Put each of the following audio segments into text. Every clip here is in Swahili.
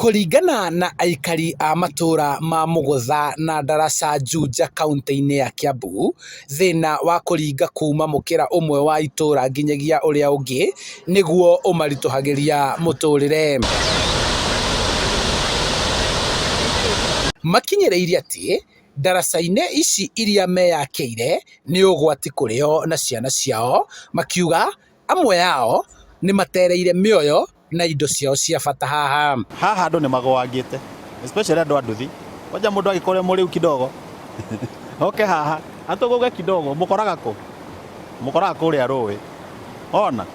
Kũringana na aikari a matura ma Mũgũtha na Ndaraca Juja kaunti-inĩ ya Kiambu, thĩna wa kũringa kuma mũkĩra ũmwe wa itũra nginyagia ũrĩa ũngĩ nĩguo ũmaritũhagĩria mũtũrĩre. Makinyĩrĩirie atĩ ndaraca-inĩ ici iria meyakĩire nĩ ũgwati kũrĩ o na ciana ciao, makiuga amwe yao nĩ matereire mĩoyo na indo ciao cia bata haha. Haha andũ nĩ magwangĩte, especially andũ a nduthi. Wanja mũndũ agĩkore mũrĩu kidogo. Okay haha, atũgũge kidogo, mũkoraga kũ? Mũkoraga kũrĩa rũĩ. Ona.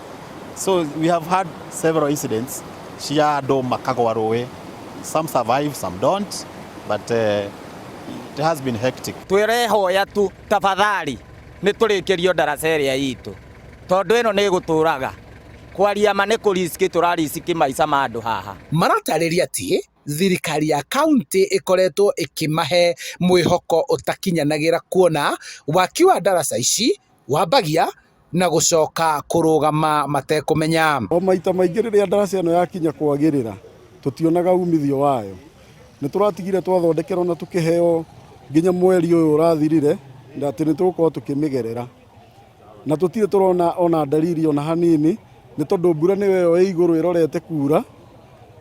So we have had several incidents cia andũ makagwa rũĩ. Some survive, some don't, but it has been hectic. Twĩrehoya tu tafadhali nĩ tũrĩkĩrio ndaraca ĩrĩa itũ, tondũ ĩno nĩ gũtũraga kwaria ma nĩ kũriski tũrariski maica ma andũ haha. Maratarĩria atĩ thirikari ya kaunti ĩkoretwo ĩkĩmahe mwĩhoko ũtakinyanagĩra, kuona waki wa ndaraca ici wambagia na gũcoka kũrũgama matekũmenya. O maita maingĩ rĩrĩa ndaraca ĩno yakinya kwagĩrĩra tũtionaga umithio wayo. Nĩ tũratigire twathondekerwo na tũkĩheo nginya mweri ũyũ ũrathirire na atĩ nĩ tũgũkorwo tũkĩmĩgerera, na tũtirĩ tũrona ona dalili ona hanini, nĩ tondũ mbura nĩyo ĩyo ĩ igũrũ ĩrorete kura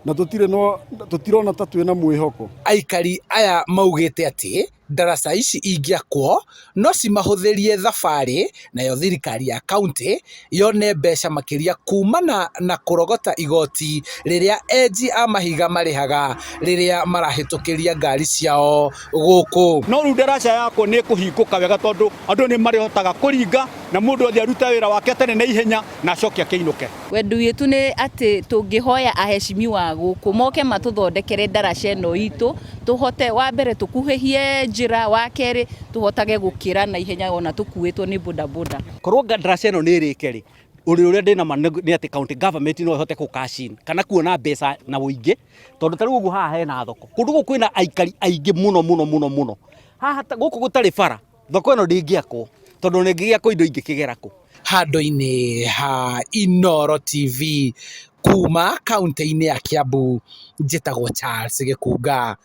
na tũtirona ta twĩna mwĩhoko. Aikari aya maugĩte atĩ ndaraca ici ingĩakwo no cimahũthĩrie thabarĩ, nayo thirikari ya kaunti yone mbeca makĩria kumana na kũrogota igoti rĩrĩa enji a mahiga marĩhaga rĩrĩa marahĩtũkĩria ngari ciao gũkũ. No rĩu ndaraca yakwo nĩ kũhingũka wega, tondũ andũ nĩ marĩhotaga kũringa na mũndũ othe aruta wĩra wake tene na ihenya na acoke akĩinũke. Wendu witũ nĩ atĩ tũngĩhoya aheshimiwa gũkũ moke matũthondekere ndaraca ĩno itũ, tũhote wa mbere tũkuhĩhie njĩra, wa kerĩ tũhotage gũkĩra na ihenya ona tũkuĩtwo nĩ bodaboda. Korwo ndaraca ĩno nĩ ĩrĩke rĩ, ũrĩa ndĩna ma nĩ atĩ county government no ĩhote kũ-cash-in kana kuona mbeca na ũingĩ, tondũ tarĩu ũguo haha hena thoko, kũndũ gũkũ kwĩna aikari aingĩ mũno. Haha gũkũ gũtarĩ bara, thoko ĩno ndĩngĩakwo tondũ nĩ ĩngĩgĩakwo indo ingĩkĩgera kũ? Handũ-inĩ ha Inooro TV kuma kaunti-inĩ ya Kiambu, njĩtagwo Charles Gĩkunga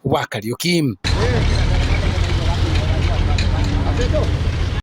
wa Kariuki.